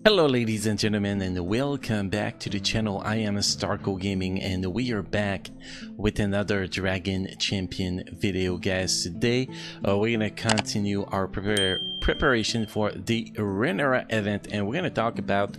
Hello ladies and gentlemen, and welcome back to the channel. I am Starco Gaming and we are back with another Dragon Champion video, guys. Today we're gonna continue our preparation for the Renera event, and we're gonna talk about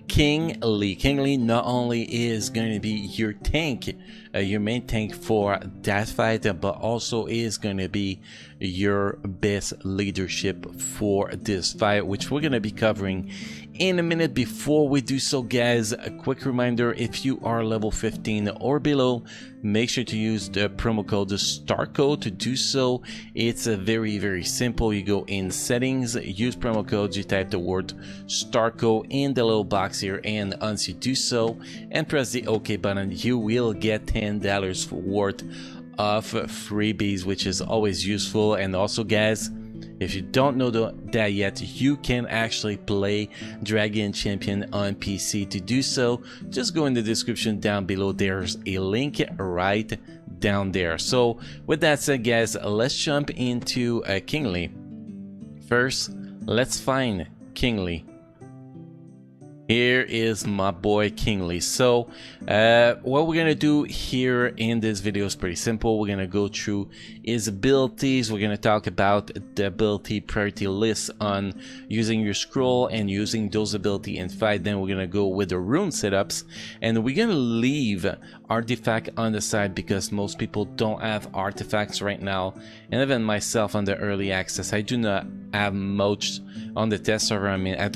King Lee. King Lee not only is going to be your tank, your main tank for that fight, but also is going to be your best leadership for this fight, which we're going to be covering in a minute. Before we do so, guys, a quick reminder: if you are level 15 or below, make sure to use the promo code STARCO to do so. It's a very simple. You go in settings, use promo codes, you type the word STARCO in the little box here, and once you do so and press the OK button, you will get $10 worth of freebies, which is always useful. And also, guys, if you don't know that yet, you can actually play Dragon Champion on PC. To do so, just go in the description down below. There's a link right down there. So with that said, guys, let's jump into King Lee. First, let's find King Lee. Here is my boy King Lee. So what we're gonna do here in this video is pretty simple. We're gonna go through his abilities. We're gonna talk about the ability priority list on using your scroll and using those ability in fight. Then we're gonna go with the rune setups, and we're gonna leave artifact on the side because most people don't have artifacts right now, and even myself on the early access, I do not have much on the test server. I mean, I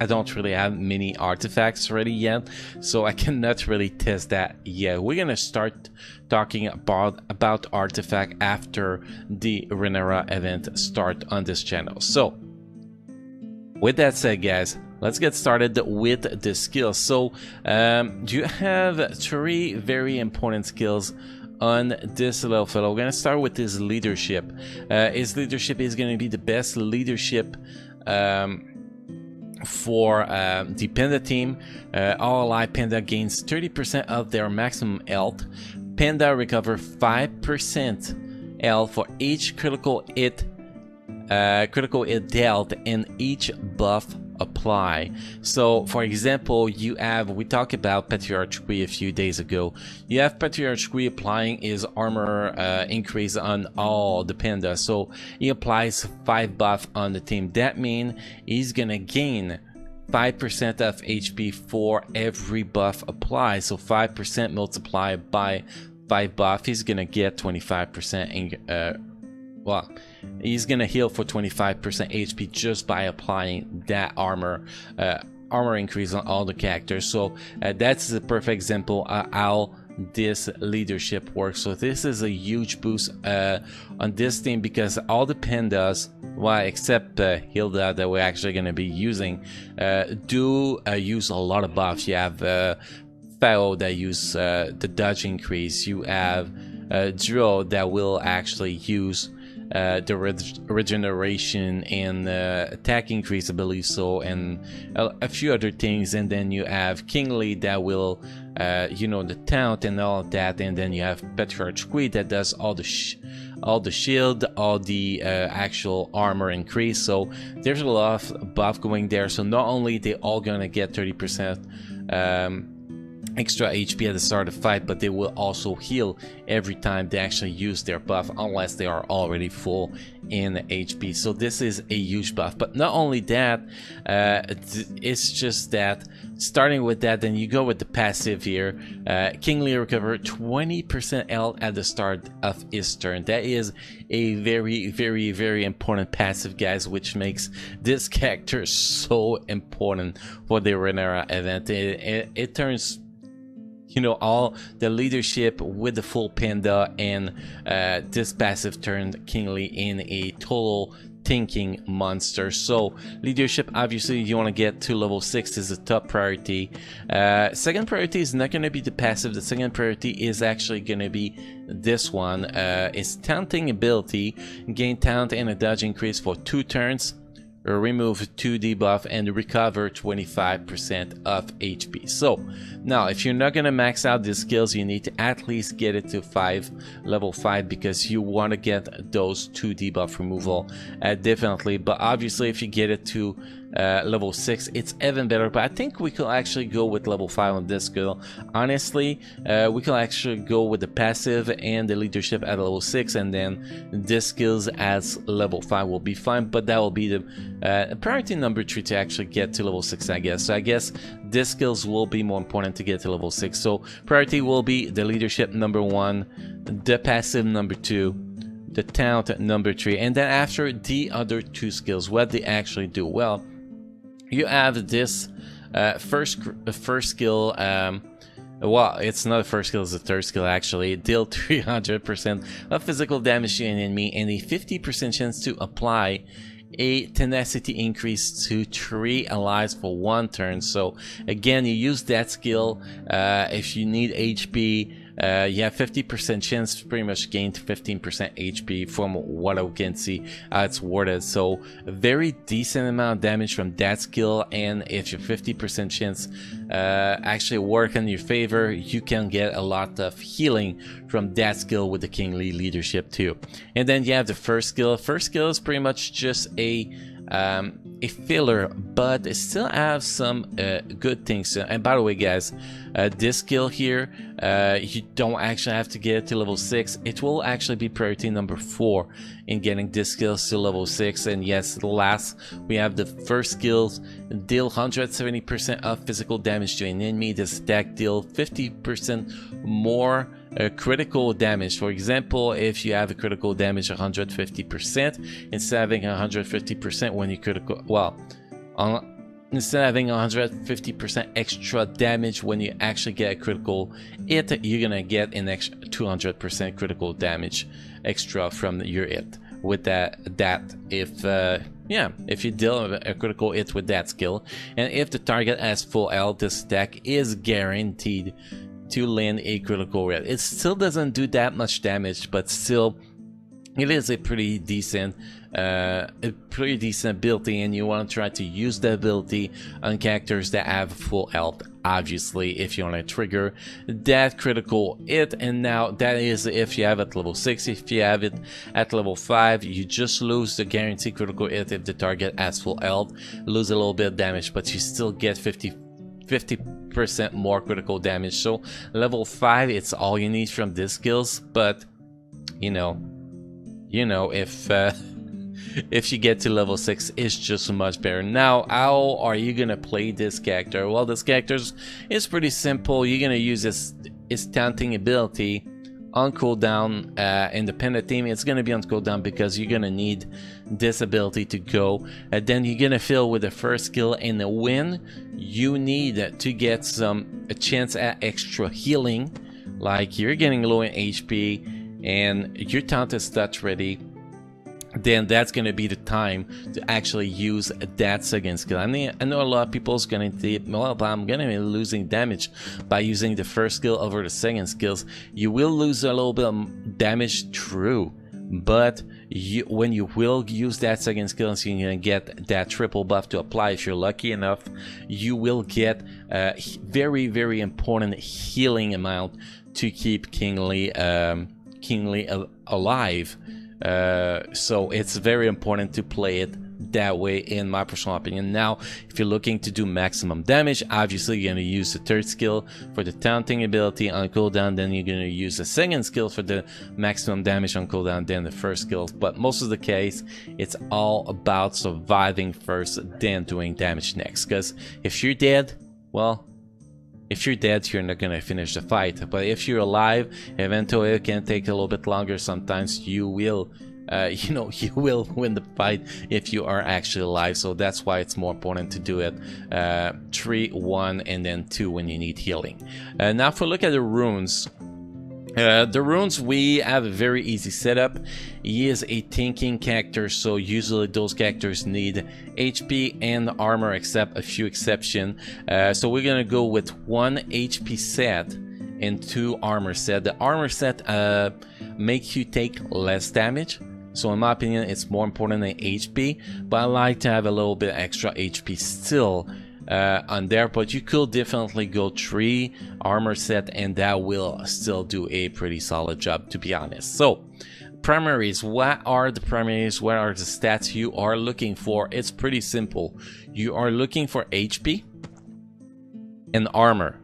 don't really have many artifacts ready yet, so I cannot really test that yet. We're gonna start talking about artifact after the Renera event start on this channel. So with that said, guys, let's get started with the skills. So you have three very important skills on this little fellow. We're gonna start with his leadership. His leadership is gonna be the best leadership for the Panda team. All ally Panda gains 30% of their maximum health. Panda recover 5% health for each critical hit dealt and each buff apply. So for example, we talked about Patriarch Kui a few days ago. You have Patriarch Kui applying his armor increase on all the Panda, so he applies 5 buff on the team. That means he's gonna gain 5% of HP for every buff applied. So 5% multiplied by 5 buff, he's gonna get 25% well, he's gonna heal for 25% HP just by applying that armor increase on all the characters. So that's the perfect example of how this leadership works. So this is a huge boost on this team because all the Pandas, well, except Hilda that we're actually going to be using, do use a lot of buffs. You have Pharaoh that use the dodge increase. You have Dro that will actually use the regeneration and attack increase, I believe so, and a few other things. And then you have King Lee that will the taunt and all of that. And then you have Patriarch Kui that does all the shield, all the actual armor increase. So there's a lot of buff going there. So not only they all gonna get 30% extra HP at the start of the fight, but they will also heal every time they actually use their buff, unless they are already full in HP. So this is a huge buff. But not only that, it's just that starting with that, then you go with the passive here. King Lee recover 20% health at the start of his turn. That is a very important passive, guys, which makes this character so important for the Renera event. It turns all the leadership with the full Panda, and this passive turned King Lee in a total thinking monster. So leadership, obviously you want to get to level 6 is the top priority. Second priority is not going to be the passive. The second priority is actually going to be this one. It's taunting ability. Gain taunt and a dodge increase for 2 turns. Remove 2 debuff and recover 25% of HP. So now if you're not gonna max out these skills, you need to at least get it to level 5 because you want to get those 2 debuff removal definitely. But obviously if you get it to level 6, it's even better. But I think we could actually go with level 5 on this skill. Honestly, we could actually go with the passive and the leadership at level 6, and then this skills as level 5 will be fine. But that will be the priority number 3 to actually get to level 6, I guess. So I guess this skills will be more important to get to level 6. So priority will be the leadership number 1, the passive number 2, the talent number 3, and then after the other 2 skills, what they actually do. Well, you have this first skill. Well, it's not the first skill, it's the third skill actually. Deal 300% of physical damage to an enemy and a 50% chance to apply a tenacity increase to 3 allies for 1 turn. So again, you use that skill if you need HP. You have 50% chance to pretty much gain 15% HP from what I can see it's worded. So a very decent amount of damage from that skill, and if your 50% chance actually work in your favor, you can get a lot of healing from that skill with the Kingly leadership too. And then you have the first skill. First skill is pretty much just a filler, but it still have some good things. And by the way, guys, this skill here, you don't actually have to get it to level 6. It will actually be priority number 4 in getting this skill to level 6. And yes, the last, we have the first skills. Deal 170% of physical damage to an enemy. This attack deal 50% more critical damage. For example, if you have a critical damage 150%, instead of having 150% when you critical, well, instead of having 150% extra damage when you actually get a critical hit, you're gonna get an extra 200% critical damage extra from your hit. With that if if you deal a critical hit with that skill, and if the target has full health, this attack is guaranteed to land a critical hit. It still doesn't do that much damage, but still it is a pretty decent ability, and you want to try to use the ability on characters that have full health, obviously, if you want to trigger that critical hit. And now that is if you have it at level 6. If you have it at level 5, you just lose the guaranteed critical hit if the target has full health, lose a little bit of damage, but you still get 50% more critical damage. So level 5, it's all you need from these skills. But you know if you get to level 6, it's just much better. Now, how are you gonna play this character? Well, this character is pretty simple. You're gonna use his taunting ability on cooldown. In the Panda team, it's gonna be on cooldown because you're gonna need this ability to go. Then you're gonna fill with the first skill, and when you need to get a chance at extra healing, like you're getting low in HP and your taunt is touch ready, then that's going to be the time to actually use that second skill. I know a lot of people's going to think, well, but I'm going to be losing damage by using the first skill over the second skills. You will lose a little bit of damage, true, but when you will use that second skill, so you're going to get that triple buff to apply. If you're lucky enough, you will get a very, very important healing amount to keep Kingly alive. So it's very important to play it that way, in my personal opinion. Now, if you're looking to do maximum damage, obviously you're going to use the third skill for the taunting ability on cooldown, then you're going to use the second skill for the maximum damage on cooldown, then the first skill. But most of the case, it's all about surviving first, then doing damage next. Because if you're dead, well, if you're dead, you're not gonna finish the fight. But if you're alive, eventually it can take a little bit longer. Sometimes you will, you will win the fight if you are actually alive. So that's why it's more important to do it 3, 1, and then 2 when you need healing. Now, if we look at the runes. We have a very easy setup. He is a thinking character, so usually those characters need HP and armor, except a few exceptions. So we're gonna go with 1 HP set and 2 armor set. The armor set makes you take less damage, so in my opinion it's more important than HP, but I like to have a little bit extra HP still on there, but you could definitely go 3 armor set and that will still do a pretty solid job, to be honest. So primaries, what are the primaries? What are the stats you are looking for? It's pretty simple. You are looking for HP and armor.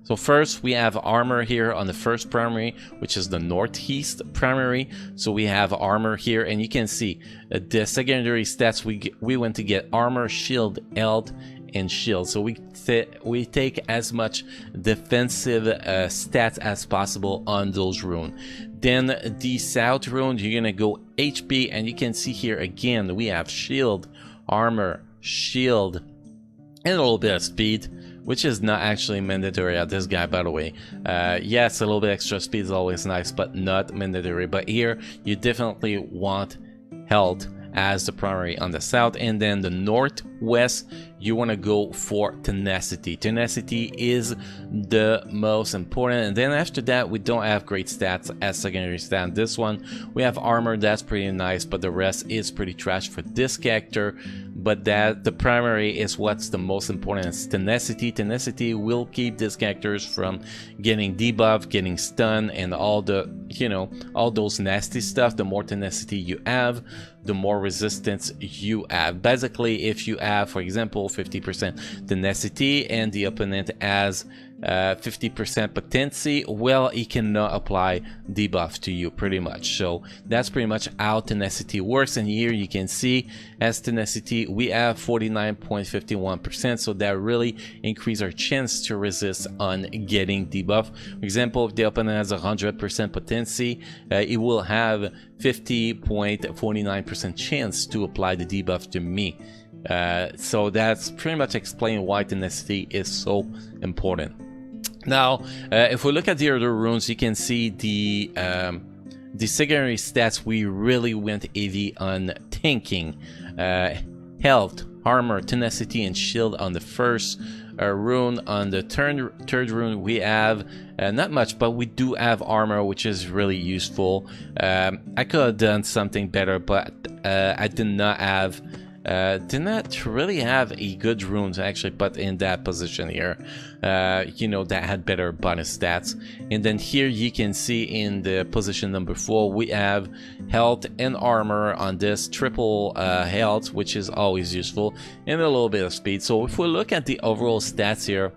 So first we have armor here on the first primary, which is the northeast primary. So we have armor here, and you can see the secondary stats we went to get armor, shield, health, and shield. So we take as much defensive stats as possible on those runes. Then the south rune, you're gonna go HP, and you can see here again we have shield, armor, shield, and a little bit of speed, which is not actually mandatory at this guy, by the way. Yes, a little bit extra speed is always nice, but not mandatory. But here you definitely want health as the primary on the south. And then the northwest, you want to go for tenacity. Tenacity is the most important, and then after that we don't have great stats as secondary stat. This one we have armor, that's pretty nice, but the rest is pretty trash for this character. But that the primary is what's the most important. It's tenacity. Tenacity will keep these characters from getting debuff, getting stun, and all the, you know, all those nasty stuff. The more tenacity you have, the more resistance you have. Basically, if you have, for example, 50% tenacity and the opponent has 50% potency, well, he cannot apply debuff to you pretty much. So that's pretty much how tenacity works. And here you can see as tenacity we have 49.51%, so that really increase our chance to resist on getting debuff. For example, if the opponent has 100% potency, it will have 50.49% chance to apply the debuff to me. So that's pretty much explain why tenacity is so important. Now, if we look at the other runes, you can see the secondary stats. We really went heavy on tanking, health, armor, tenacity, and shield on the first rune. On the third rune, we have not much, but we do have armor, which is really useful. I could have done something better, but I did not really have a good runes actually, but in that position here, you know, that had better bonus stats. And then here you can see in the position number 4 we have health and armor on this triple health, which is always useful, and a little bit of speed. So if we look at the overall stats here,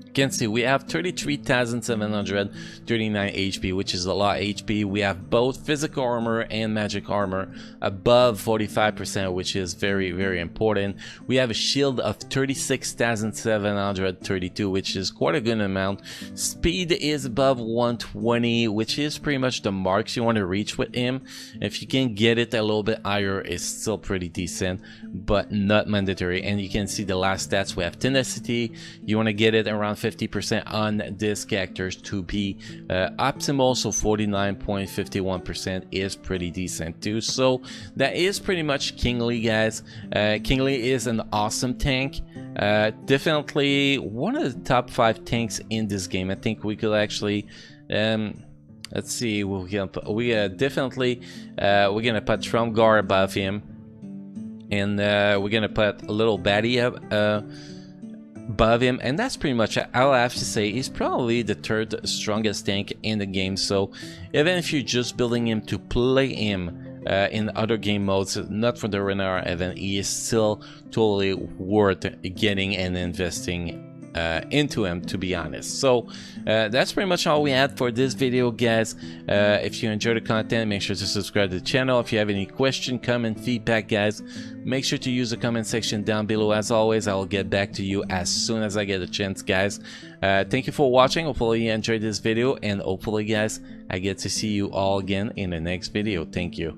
you can see we have 33,739 HP, which is a lot of HP. We have both physical armor and magic armor above 45%, which is very, very important. We have a shield of 36,732, which is quite a good amount. Speed is above 120, which is pretty much the marks you want to reach with him. If you can get it a little bit higher, it's still pretty decent, but not mandatory. And you can see the last stats. We have tenacity. You want to get it around 50% on this character to be optimal, so 49.51% is pretty decent too. So that is pretty much Kingly, guys. Kingly is an awesome tank, definitely one of the top 5 tanks in this game. I think we could actually let's see, we're gonna put Trumgar above him, and we're gonna put a little baddie up above him, and that's pretty much all I have to say. He's probably the 3rd strongest tank in the game, so even if you're just building him to play him in other game modes, not for the Renard event, he is still totally worth getting and investing into him, to be honest. So that's pretty much all we had for this video, guys. If you enjoyed the content, make sure to subscribe to the channel. If you have any question, comment, feedback, guys, make sure to use the comment section down below. As always, I will get back to you as soon as I get a chance, guys. Thank you for watching. Hopefully you enjoyed this video, and hopefully, guys, I get to see you all again in the next video. Thank you.